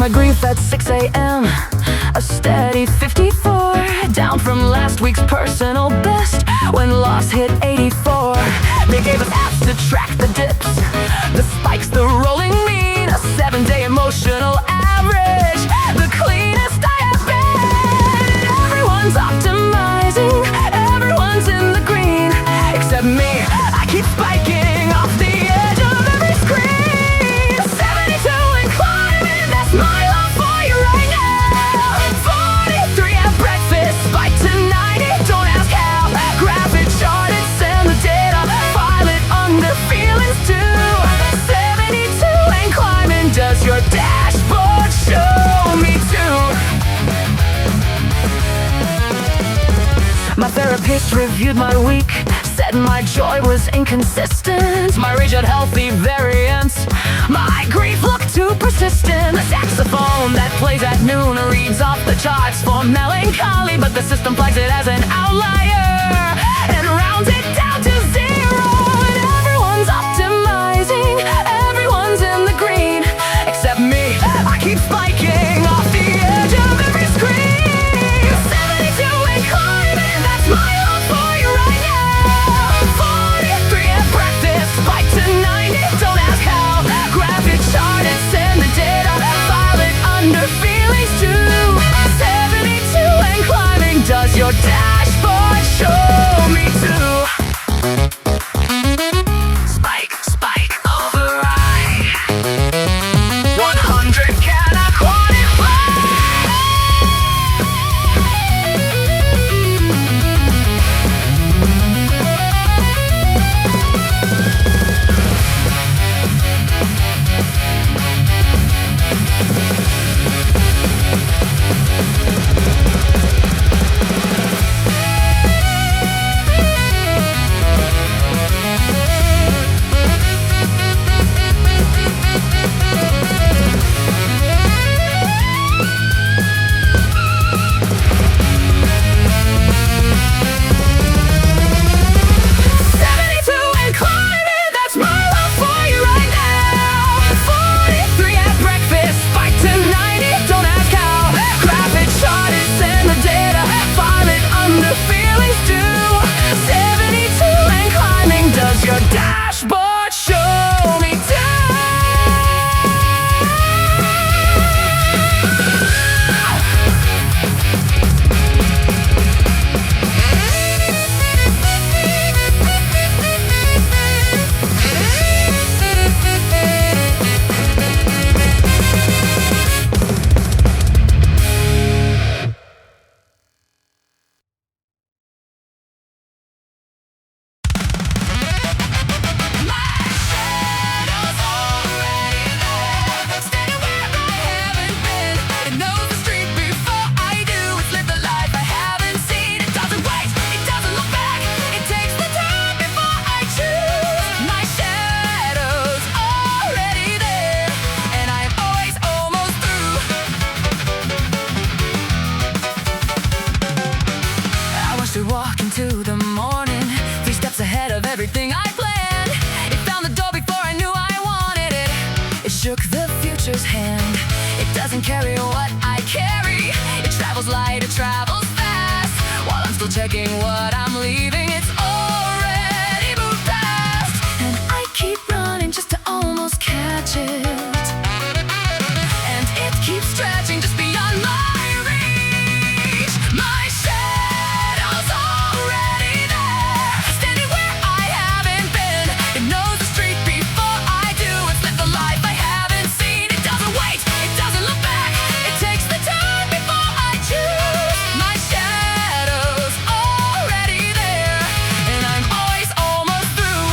my grief at 6 a.m. A steady 54, down from last week's personal best when loss hit 84. They gave us apps to track the dips, the spikes, the rolling mean, a 7-day emotional average, the cleanest I have been. Everyone's optimizing, everyone's in the green, except me. I keep spiking off the edge of every screen. 72 and climbing, that's my love for you right now. 43 at breakfast, spike to 90, don't ask how. Graph it, chart it, send the data, file it under feelings too. 72 and climbing, does your dashboard show me too? My therapist reviewed my week, said my joy was inconsistent, my rage had healthy variants, my grief looked too persistent. The saxophone that plays at noon reads off the charts for melancholy, but the system flags it as an outlier and rounds it down to 0. And everyone's optimizing, everyone's in the green, except me. I keep spiking off the edge of every screen. 72 and climbing, that's my love for you right now. 43 at breakfast, spike to 90, don't ask how. Graph it, chart it, send the data, file it under feelings too. 72 and climbing, does your dashboard show me too? Spike, spike, override. 100 can I quantify? Your dashboard show me everything I planned. It found the door before I knew I wanted it. It shook the future's hand. It doesn't carry what I carry. It travels light, it travels fast. While I'm still checking what I'm leaving, it's already moved past. And I keep running just to almost catch it. And it keeps stretching just beyond my reach. My shadow's already there, standing where I haven't been. It knows the street before I do. It's lived the life I haven't seen. It doesn't wait, it doesn't look back. It takes the turn before I choose. My shadow's already there, and I'm always almost through.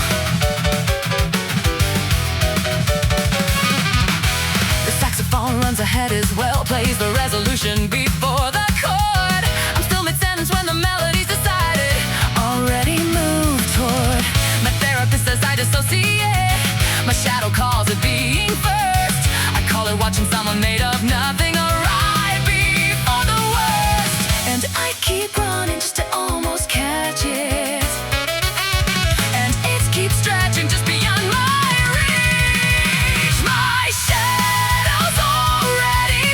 The saxophone runs ahead as well, plays the resolution before the chord. I'm still mid-sentence when the melody's decided. Already moved toward. My therapist says I dissociate. My shadow calls it being first. I call it watching someone made of nothing arrive before the worst. And I keep running just to almost catch it. And it keeps stretching just beyond my reach. My shadow's already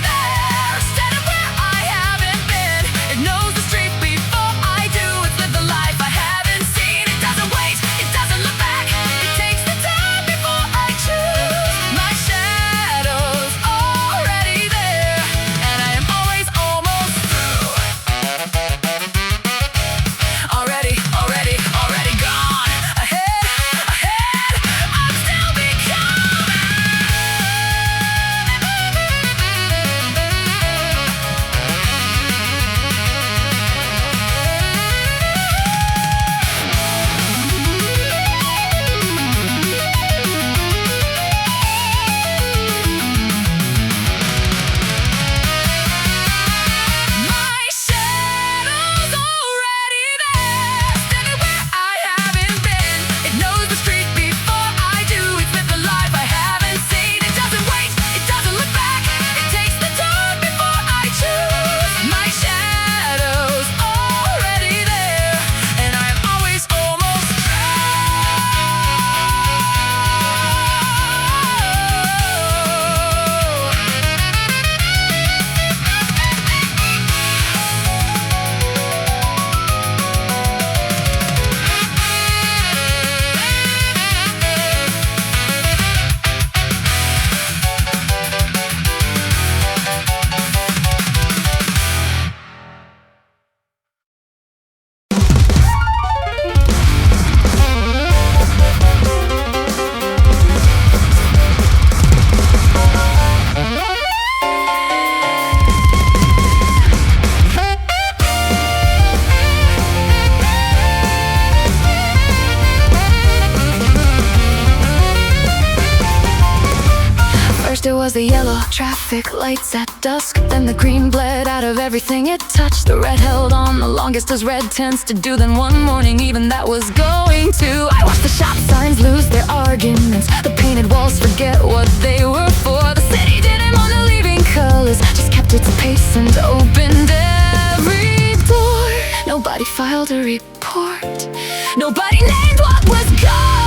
First it was the yellow traffic lights at dusk, then the green bled out of everything it touched. The red held on the longest as red tends to do. Then one morning even that was going to. I watched the shop signs lose their arguments, the painted walls forget what they were for. The city didn't want the leaving colors, just kept its pace and opened every door. Nobody filed a report, nobody named what was gone.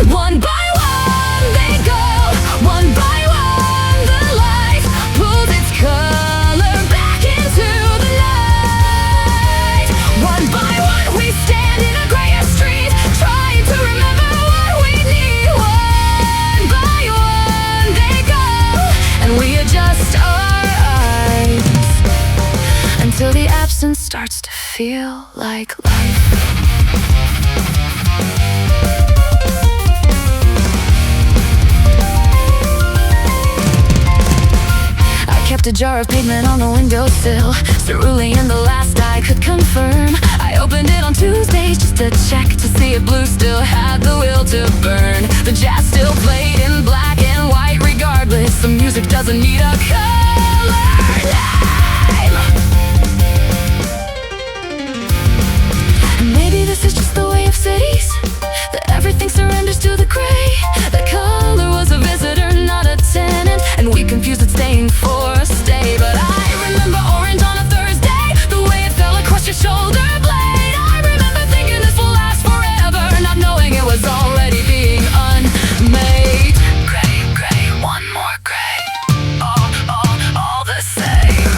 One by one they go, one by one the light pulls its color back into the night. One by one we stand in a grayer street, trying to remember what we need. One by one they go, and we adjust our eyes until the absence starts to feel like life. Kept a jar of pigment on the windowsill, cerulean the last I could confirm. I opened it on Tuesdays just to check to see if blue still had the will to burn. The jazz still played in black and white regardless. The music doesn't need a color name. Maybe this is just the way of cities, that everything surrenders to the gray. The color was a visitor, not a tenant, and we confused it staying for a stay. But I remember orange on a Thursday, the way it fell across your shoulder blade. I remember thinking this will last forever, not knowing it was already being unmade. Gray, gray, one more gray, all the same.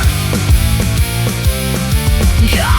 Yeah.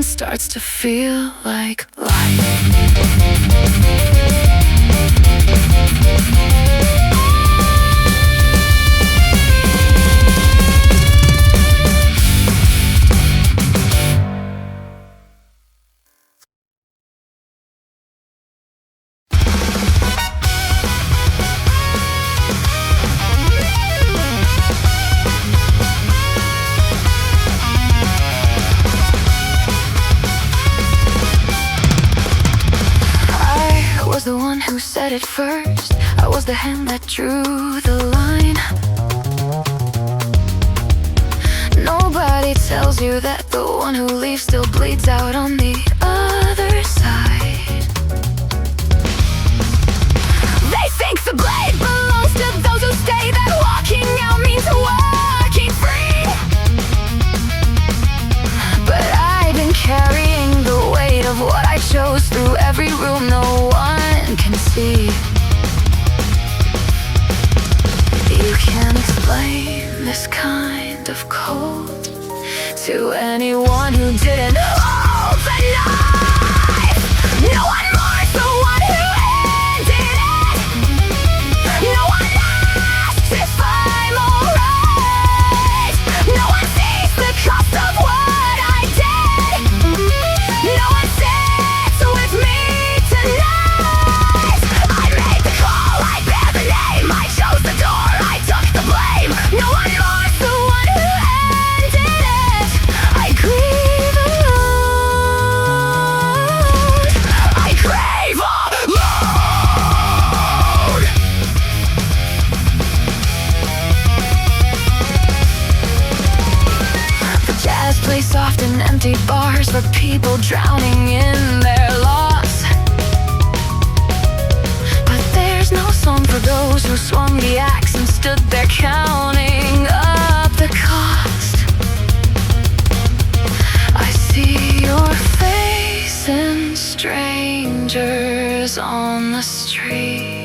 Starts to feel like life. The one who said it first, I was the hand that drew the line. Nobody tells you that the one who leaves still bleeds out on the other side. They think the blade belongs to those who stay, that walking out means walking free. But I've been carrying the weight of what I chose through every room no one can see. You can't explain this kind of cold to anyone who didn't hold the knife. No one mourns the one who ended it. No one asks if I'm alright. No one sees the cost of what I did. No one sits with me tonight. No one mourns the one who ended it. I grieve alone. I crave alone. The jazz plays soft in empty bars for people drowning in their loss. But there's no song for those who swung the axe and stood there counting up the cost. I see your face in strangers on the street.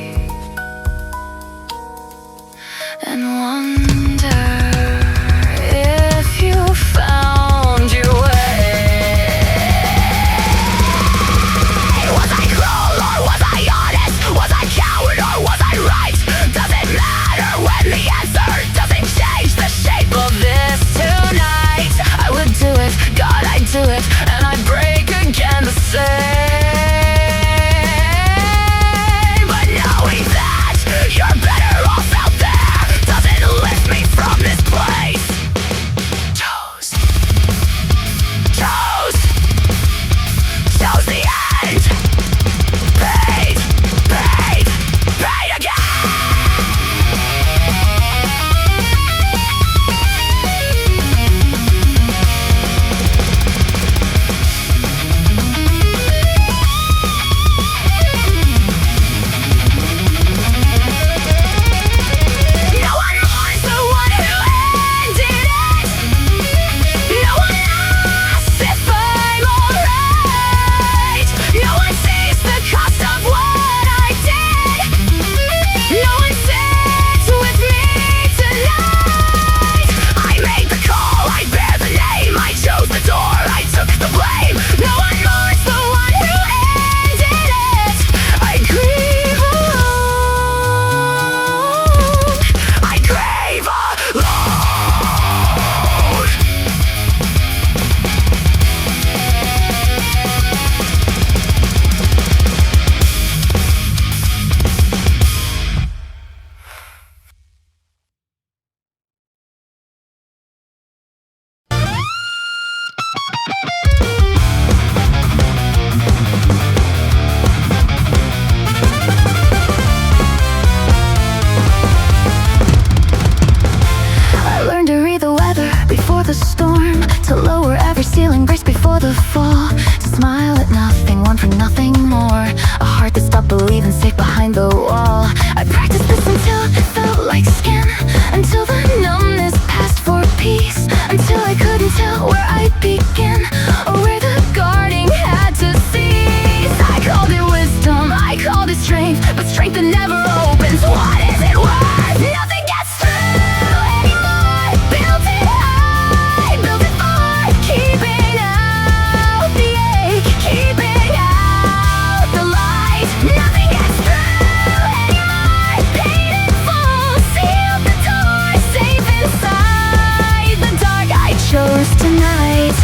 to lower every ceiling, brace before the fall. To smile at nothing, want for nothing more. A heart that stopped believing, safe behind the wall. I practiced this until it felt like skin, until the numbness passed for peace, until I couldn't tell where I'd begin or where the guarding had to cease. I called it wisdom, I called it strength, but strength that never opens. What is it worth? Nothing gets through anymore. Built it high, built it far, keeping out the ache, keeping out the light. Nothing gets through anymore. Paid in full, sealed the door, safe inside the dark. I chose tonight.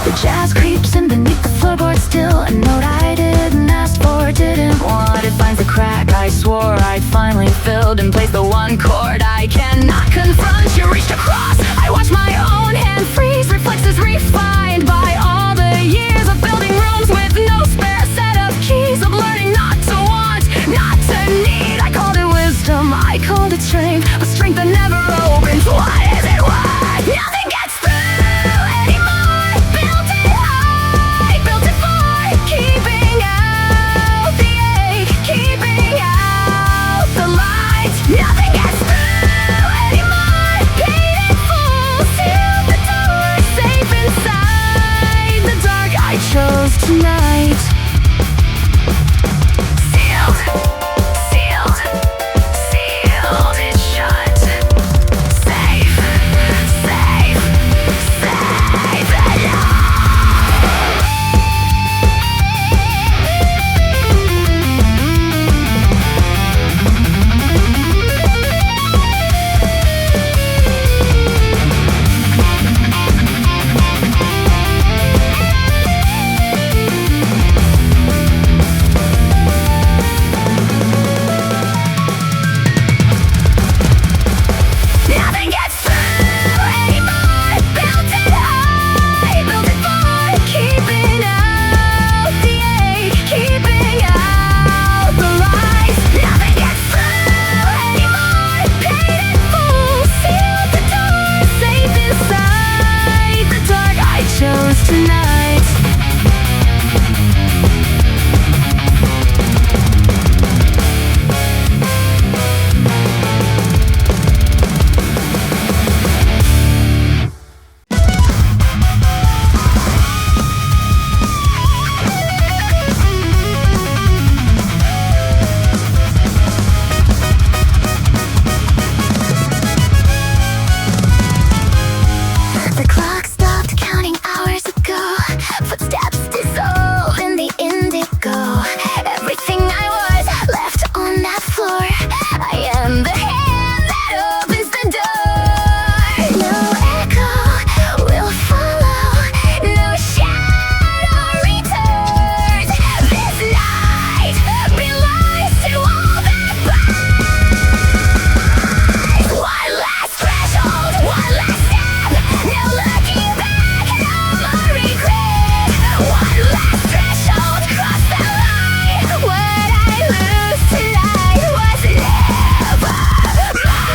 The jazz creeps in beneath the floorboard still. A note I didn't ask for, didn't want. It finds a crack I swore I'd finally filled and placed the one chord I cannot confront. You reached across, I watched my own hand freeze. Reflexes refined by all the years of building rooms with no spare set of keys, of learning not to want, not to need. I called it wisdom, I called it strength, but strength that never opens. What is it worth? Nothing gets through anymore. Built it high, built it far, keeping out the ache, keeping out the light. Nothing gets through anymore. Paid in full, sealed the door, safe inside the dark. I chose tonight. Sealed, sealed, sealed it shut. Safe, safe, safe enough. Nothing gets through anymore. Built it high, built it far, keeping out the ache, keeping out the light. Nothing gets through anymore. Paid in full, sealed the door, safe inside the dark. I chose tonight. The clock stopped counting hours ago. Footsteps dissolve in the indigo. Everything I was left on that floor. I am the hand that opens the door. No echo will follow. No shadow returns. This night belongs to all that burns. One last threshold, one last step. No looking back, no more regret. One last threshold, cross the line. What I lose tonight was never mine.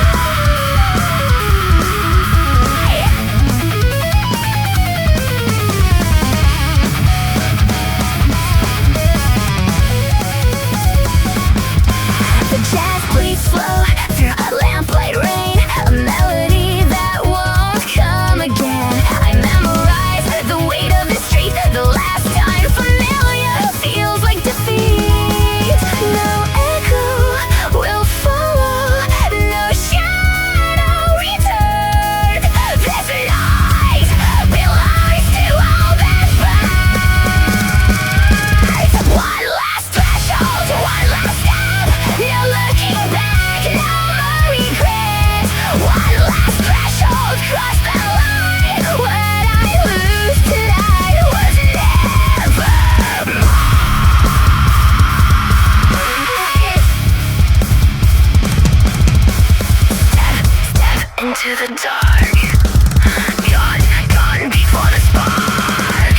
The jazz bleeds slow through a lamplight rain, a melody that won't come again. I memorize the weight of the street, the last time familiar feels like defeat. No echo will follow, no shadow return. This night belongs to all that burns. One last threshold, one last step. No looking back, no more regret. One last threshold, cross the line. What I lose tonight was never mine. Step into the dark. Gone before the spark.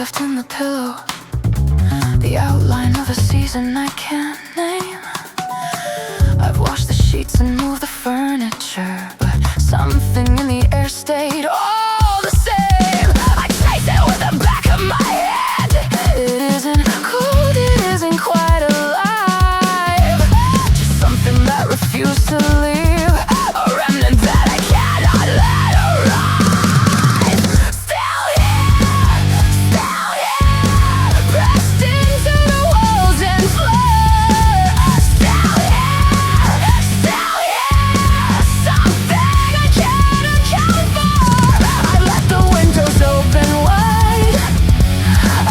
left in the pillow, the outline of a season I can't name. I've washed the sheets and moved the furniture, but something in the air stayed all the same. I trace it with the back of my hand. It isn't cold, it isn't quite alive, just something that refused to leave, a remnant that I cannot let arrive. Still here, pressed into the walls and floor. Still here, something I can't account for. I let the windows open wide,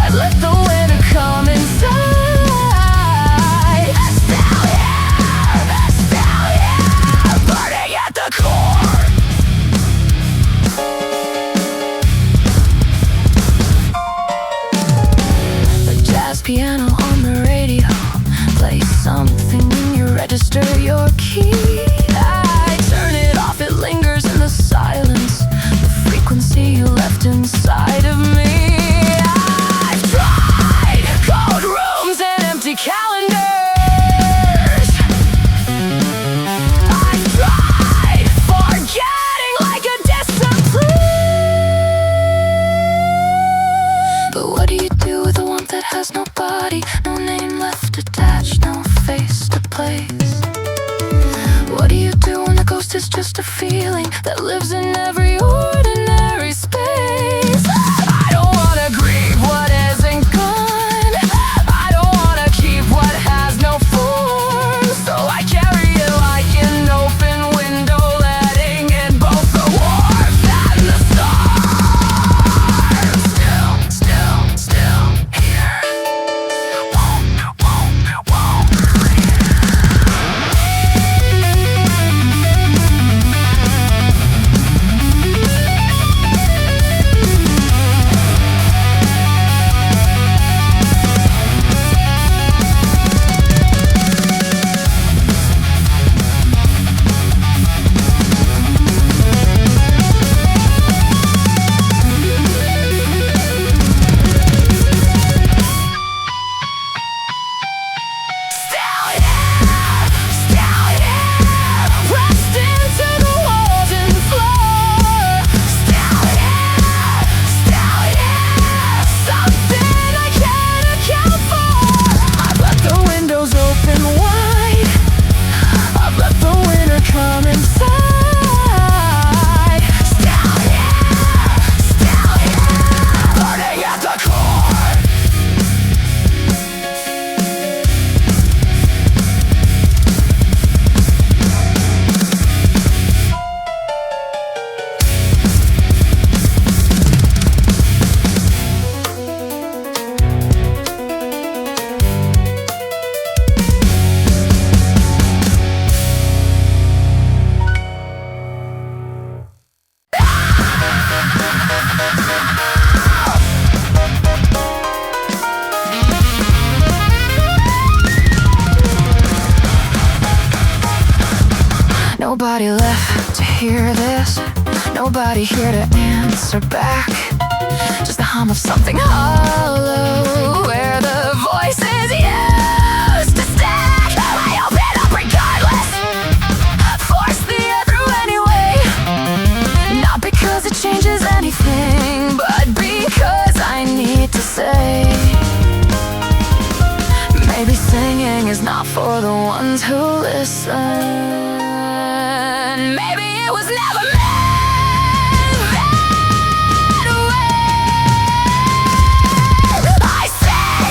I let the winter come inside. Still here, burning at the core. The jazz piano on the radio plays something in your register, your key. I turn it off, it lingers in the silence, the frequency you left inside of me. I've tried cold rooms and empty calendars, I've tried forgetting like a discipline. But what do you do with a warmth that has no body, no name left attached, no face to place? What do you do when the ghost is just a feeling that lives in every ordinary space? I don't wanna grieve what isn't gone, I don't wanna keep what has no form, so I carry it like an open window, letting in both the warmth and the stars. Still here. Pressed into the walls and floor. Still here, something I can't account for. I've let the windows open wide, I've let the winter come inside. Still here, burning at the core. Nobody left to hear this, nobody here to answer back, just the hum of something hollow where the voices used to stack. I open up regardless, force the air through anyway, not because it changes anything, but because I need to say, maybe singing is not for the ones who listen. Maybe it was never meant that way. I said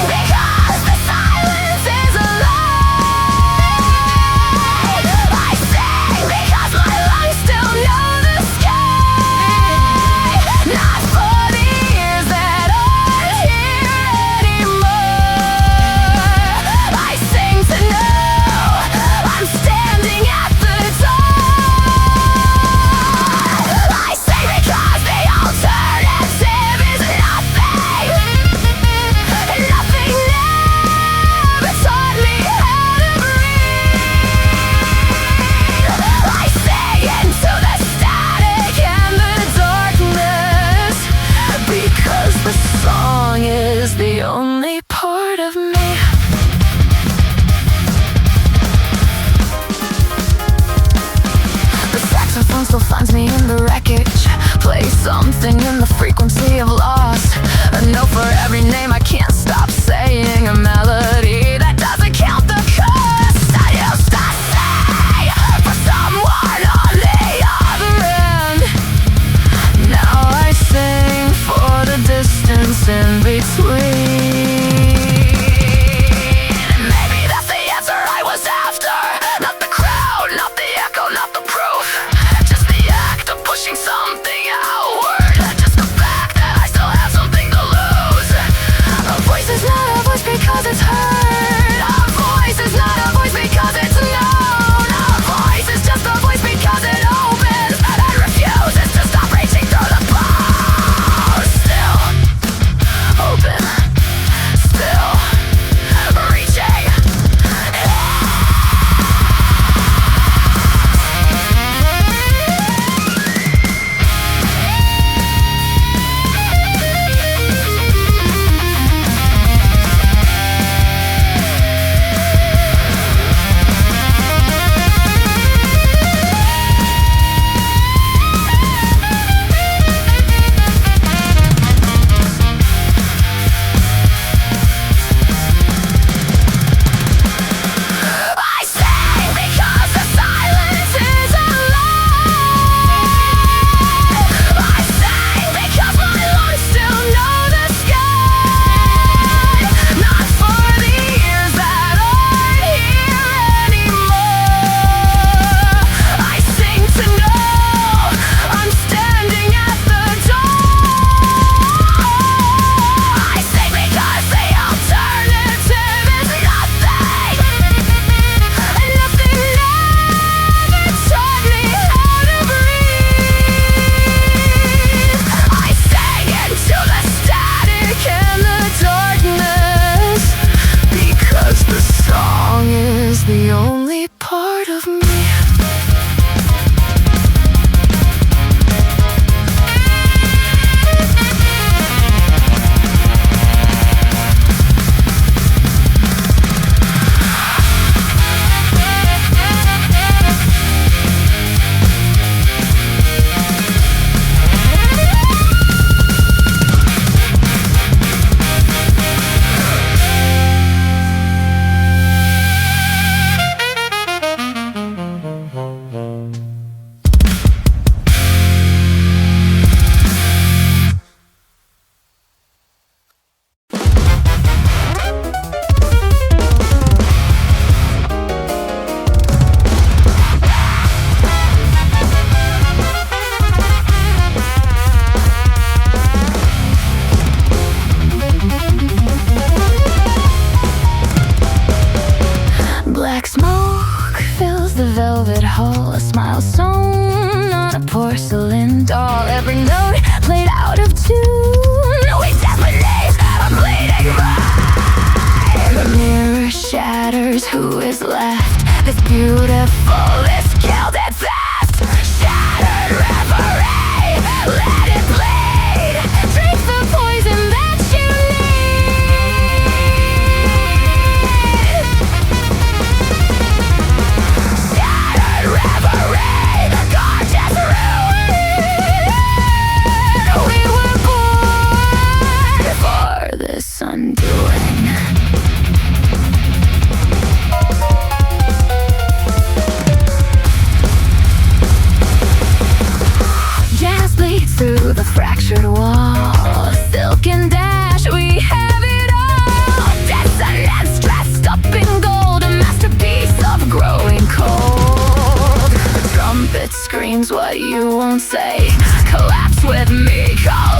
means what you won't say. Collapse with me, call